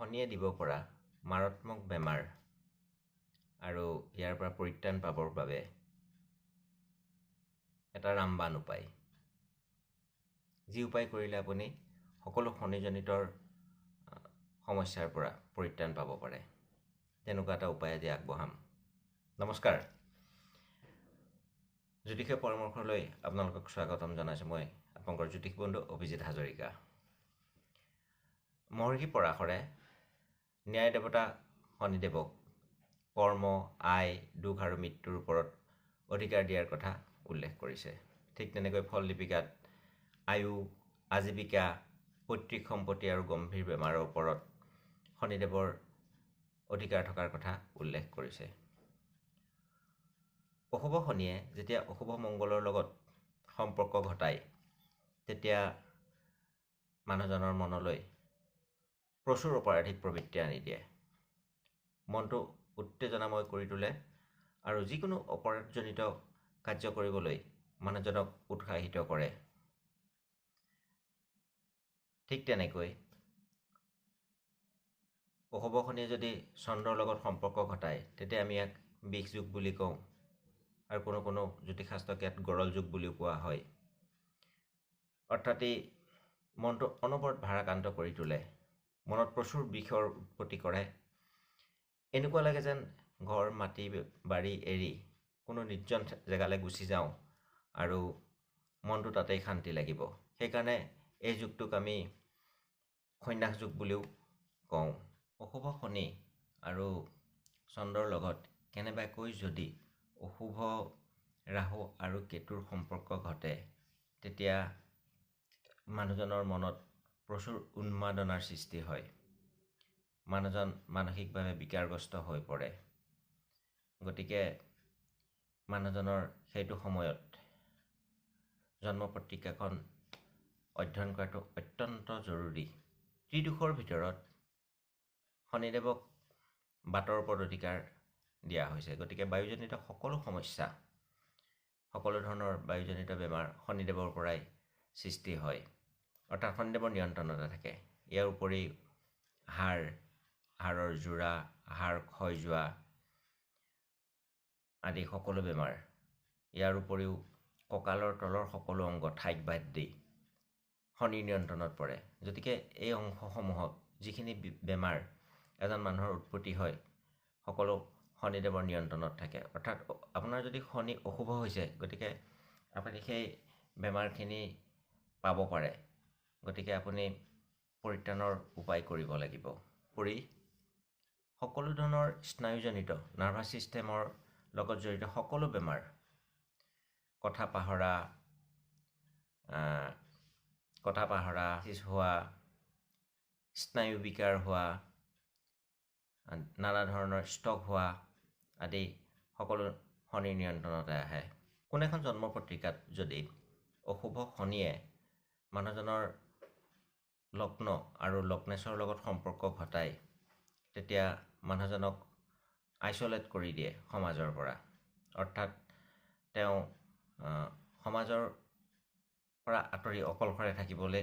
শনিয়ে দিব পৰা মাৰাত্মক বেমাৰ আৰু ইয়াৰ পৰা পৰিত্ৰাণ পাবৰ বাবে এটা ৰামবাণ উপায়, যি উপায় কৰিলে আপুনি সকলো শনিজনিতৰ সমস্যাৰ পৰা পৰিত্ৰাণ পাব পাৰে, তেনেকুৱা এটা উপায় আজি আগবঢ়াম। নমস্কাৰ, জ্যোতিষীয় পৰামৰ্শলৈ আপোনালোকক স্বাগতম জনাইছোঁ। মই আপোনালোকৰ জ্যোতিষ বন্ধু অভিজিত হাজৰিকা। মহৰ্ষি পৰাশৰে ন্যায় দেৱতা শনিদেৱক কৰ্ম, আয়, দুখ আৰু মৃত্যুৰ ওপৰত অধিকাৰ দিয়াৰ কথা উল্লেখ কৰিছে। ঠিক তেনেকৈ ফল দীপিকাত আয়ু, আজীৱিকা, পৈতৃক সম্পত্তি আৰু গম্ভীৰ বেমাৰৰ ওপৰত শনিদেৱৰ অধিকাৰ থকাৰ কথা উল্লেখ কৰিছে। অশুভ শনিয়ে যেতিয়া অশুভ মংগলৰ লগত সম্পৰ্ক ঘটায়, তেতিয়া মানুহজনৰ মনলৈ প্ৰচুৰ অপৰাধিক প্ৰবৃত্তি আনি দিয়ে, মনটো উত্তেজনাময় কৰি তোলে আৰু যিকোনো অপৰাধজনিত কাৰ্য কৰিবলৈ মানুহজনক উৎসাহিত কৰে। ঠিক তেনেকৈ অশুভ শনিয়ে যদি চন্দ্ৰৰ লগত সম্পৰ্ক ঘটায়, তেতিয়া আমি ইয়াক বিষ যোগ বুলি কওঁ, আৰু কোনো জ্যোতিষশাস্ত্ৰক ইয়াত গৰল যোগ বুলিও কোৱা হয়। অৰ্থাৎ ই মনটো অনবৰত ভাৰাক্ৰান্ত কৰি তোলে, মনত প্ৰচুৰ বিষৰ উৎপত্তি কৰে। এনেকুৱা লাগে যেন ঘৰ, মাটি, বাৰী এৰি কোনো নিৰ্জন জেগালৈ গুচি যাওঁ আৰু মনটো তাতেই শান্তি লাগিব। সেইকাৰণে এই যুগটোক আমি সন্ন্যাস যুগ বুলিও কওঁ। অশুভ শনি আৰু চন্দ্ৰৰ লগত কেনেবাকৈ যদি অশুভ ৰাহু আৰু কেতুৰ সম্পৰ্ক ঘটে, তেতিয়া মানুহজনৰ মনত প্ৰচুৰ উন্মাদনাৰ সৃষ্টি হয়। মানুহজন মানসিকভাৱে বিকাৰগ্ৰস্ত হৈ পৰে। গতিকে মানুহজনৰ সেইটো সময়ত জন্ম পত্ৰিকাখন অধ্যয়ন কৰাটো অত্যন্ত জৰুৰী। ত্ৰিদোষৰ ভিতৰত শনিদেৱক বাতৰ ওপৰত অধিকাৰ দিয়া হৈছে। গতিকে বায়ুজনিত সকলো সমস্যা, সকলো ধৰণৰ বায়ুজনিত বেমাৰ শনিদেৱৰ পৰাই সৃষ্টি হয়, অৰ্থাৎ শনিদেৱৰ নিয়ন্ত্ৰণতে থাকে। ইয়াৰ উপৰি হাড়ৰ যোৰা, হাড় ক্ষয় যোৱা আদি সকলো বেমাৰ, ইয়াৰ উপৰিও কঁকালৰ তলৰ সকলো অংগ ঠাইক বাদ দি শনিৰ নিয়ন্ত্ৰণত পৰে। গতিকে এই অংশসমূহত যিখিনি বেমাৰ এজন মানুহৰ উৎপত্তি হয়, সকলো শনিদেৱৰ নিয়ন্ত্ৰণত থাকে। অৰ্থাৎ আপোনাৰ যদি শনি অশুভ হৈছে, গতিকে আপুনি সেই বেমাৰখিনি পাব পাৰে। গতিকে আপুনি পৰিত্ৰাণৰ উপায় কৰিব লাগিব। সকলো ধৰণৰ স্নায়ুজনিত নাৰ্ভাছ ছিষ্টেমৰ লগত জড়িত সকলো বেমাৰ, কথা পাহৰা হোৱা, স্নায়ু বিকাৰ হোৱা, নানা ধৰণৰ ষ্ট্ৰক হোৱা আদি সকলো শনিৰ নিয়ন্ত্ৰণতে আহে। কোনো এখন জন্ম পত্ৰিকাত যদি অশুভ শনিয়ে মানুহজনৰ লগ্ন আৰু লগ্নেশ্বৰৰ লগত সম্পৰ্ক ঘটায়, তেতিয়া মানুহজনক আইচলেট কৰি দিয়ে সমাজৰ পৰা। অৰ্থাৎ তেওঁ সমাজৰ পৰা আঁতৰি অকলশৰে থাকিবলৈ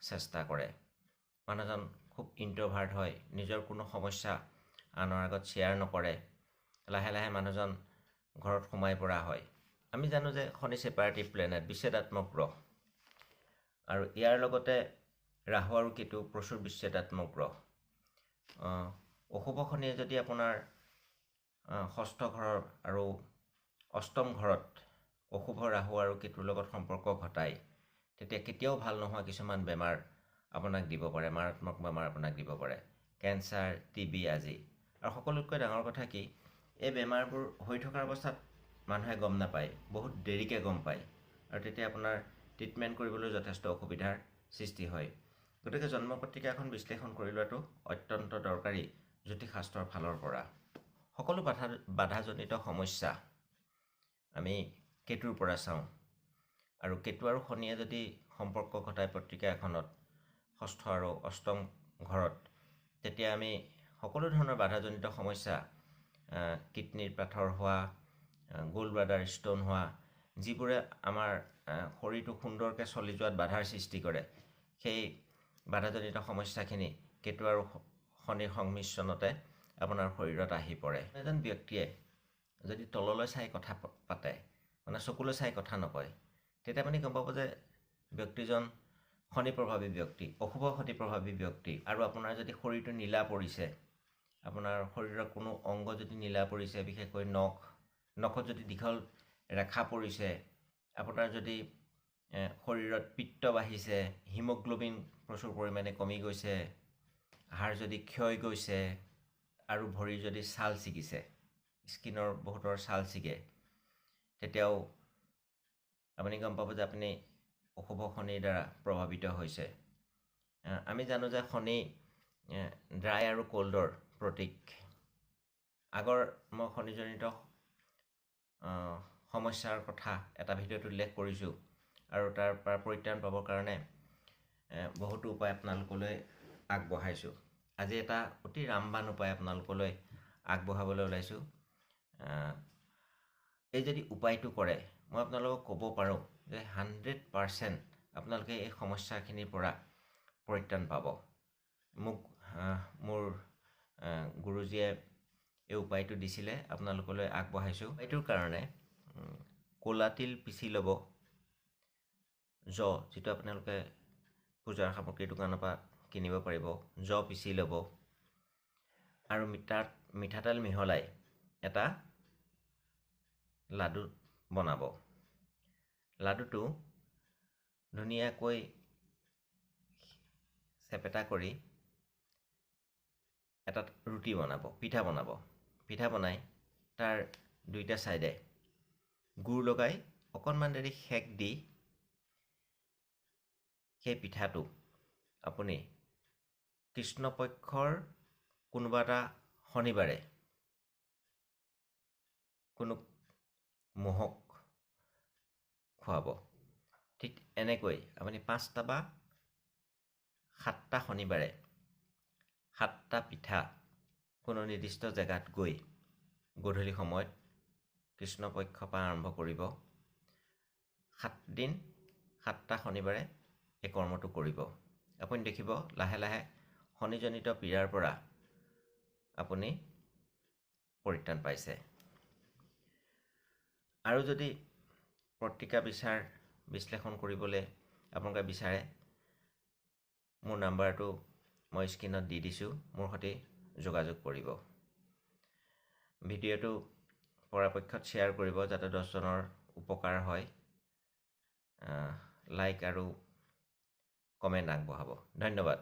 চেষ্টা কৰে। মানুহজন খুব ইণ্ট্ৰভাৰ্ট হয়, নিজৰ কোনো সমস্যা আনৰ আগত শ্বেয়াৰ নকৰে। লাহে লাহে মানুহজন ঘৰত সোমাই পৰা হয়। আমি জানো যে শনি ছেপাৰেটিভ প্লেনেট, বিচ্ছেদাত্মক গ্ৰহ, আৰু ইয়াৰ লগতে ৰাহু আৰু কেতু প্ৰচুৰ বিচ্ছেদাত্মক গ্ৰহ। অশুভ শনিয়ে যদি আপোনাৰ ষষ্ঠ ঘৰৰ আৰু অষ্টম ঘৰত অশুভ ৰাহু আৰু কেতুৰ লগত সম্পৰ্ক ঘটায়, তেতিয়া কেতিয়াও ভাল নোহোৱা কিছুমান বেমাৰ আপোনাক দিব পাৰে, মাৰাত্মক বেমাৰ আপোনাক দিব পাৰে, কেঞ্চাৰ, TB আদি। আৰু সকলোতকৈ ডাঙৰ কথা কি, এই বেমাৰবোৰ হৈ থকাৰ অৱস্থাত মানুহে গম নাপায়, বহুত দেৰিকৈ গম পায়, আৰু তেতিয়া আপোনাৰ ট্ৰিটমেণ্ট কৰিবলৈ যথেষ্ট অসুবিধাৰ সৃষ্টি হয়। গতিকে জন্ম পত্ৰিকা এখন বিশ্লেষণ কৰি লোৱাটো অত্যন্ত দৰকাৰী জ্যোতিষশাস্ত্ৰৰ ফালৰ পৰা। সকলো বাধাজনিত সমস্যা আমি কেতুৰ পৰা চাওঁ, আৰু কেতু আৰু শনিয়ে যদি সম্পৰ্ক ঘটায় পত্ৰিকা এখনত ষষ্ঠ আৰু অষ্টম ঘৰত, তেতিয়া আমি সকলো ধৰণৰ বাধাজনিত সমস্যা, কিডনীৰ পাথৰ হোৱা, গোল্ড ব্লাডাৰ ষ্ট'ন হোৱা, যিবোৰে আমাৰ শৰীৰটো সুন্দৰকৈ চলি যোৱাত বাধাৰ সৃষ্টি কৰে, সেই বাধাজনিত সমস্যাখিনি কেতু আৰু শনিৰ সংমিশ্ৰণতে আপোনাৰ শৰীৰত আহি পৰে। এজন ব্যক্তিয়ে যদি তললৈ চাই কথা পাতে, মানে চকুলৈ চাই কথা নকয়, তেতিয়া আপুনি গম পাব যে ব্যক্তিজন শনি প্ৰভাৱী ব্যক্তি, অশুভ শনি প্ৰভাৱী ব্যক্তি। আৰু আপোনাৰ যদি শৰীৰটো নীলা পৰিছে, আপোনাৰ শৰীৰৰ কোনো অংগ যদি নীলা পৰিছে, বিশেষকৈ নখত যদি দীঘল ৰেখা পৰিছে, আপোনাৰ যদি শৰীৰত পিত্ত বাঢ়িছে, হিমোগ্ল'বিন প্ৰচুৰ পৰিমাণে কমি গৈছে, হাড় যদি ক্ষয় গৈছে, আৰু ভৰিৰ যদি ছাল ছিগিছে, স্কিনৰ বহুতৰ ছাল ছিগে, তেতিয়াও আপুনি গম পাব যে আপুনি অশুভ শনিৰ দ্বাৰা প্ৰভাৱিত হৈছে। আমি জানো যে শনি ড্ৰাই আৰু কোল্ডৰ প্ৰতীক। আগৰ মই শনিজনিত সমস্যাৰ কথা এটা ভিডিঅ'ত উল্লেখ কৰিছোঁ, আৰু তাৰ পৰা পৰিত্ৰাণ পাবৰ কাৰণে বহুতো উপায় আপোনালোকলৈ আগবঢ়াইছোঁ। আজি এটা অতি ৰামবাণ উপায় আপোনালোকলৈ আগবঢ়াবলৈ ওলাইছোঁ। এই যদি উপায়টো কৰে, মই আপোনালোকক ক'ব পাৰোঁ যে 100% আপোনালোকে এই সমস্যাখিনিৰ পৰা পৰিত্ৰাণ পাব। মোক মোৰ গুৰুজীয়ে এই উপায়টো দিছিলে, আপোনালোকলৈ আগবঢ়াইছোঁ। এইটোৰ কাৰণে ক'লা তিল পিচি ল'ব, যিটো আপোনালোকে পূজাৰ সামগ্ৰীৰ দোকানৰ পৰা কিনিব পাৰিব, পিচি ল'ব, আৰু তাত মিঠাতেল মিহলাই এটা লাডু বনাব। লাডুটো ধুনীয়াকৈ চেপেটা কৰি এটা ৰুটি বনাব, পিঠা বনাব। পিঠা বনাই তাৰ দুইটা ছাইডে গুড় লগাই অকণমান দেৰি সেক দি সেই পিঠাটো আপুনি কৃষ্ণপক্ষৰ কোনোবা এটা শনিবাৰে কোনো মহক খুৱাব। ঠিক এনেকৈ আপুনি 5টা বা 7টা শনিবাৰে 7টা পিঠা কোনো নিৰ্দিষ্ট জেগাত গৈ গধূলি সময়ত কৃষ্ণপক্ষৰ পৰা আৰম্ভ কৰিব। 7 দিন 7টা শনিবাৰে এই কৰ্মটো কৰিব। আপুনি দেখিব লাহে লাহে শনিজনিত পীড়াৰ পৰা আপুনি পৰিত্ৰাণ পাইছে। আৰু যদি পত্ৰিকা বিশ্লেষণ কৰিবলৈ আপোনালোকে বিচাৰে, মোৰ নাম্বাৰটো মই স্ক্ৰীণত দি দিছোঁ, মোৰ সৈতে যোগাযোগ কৰিব। ভিডিঅ'টো পৰাপক্ষত শ্বেয়াৰ কৰিব যাতে 10জনৰ উপকাৰ হয়। লাইক আৰু কমেণ্ট আগবঢ়াব। ধন্যবাদ।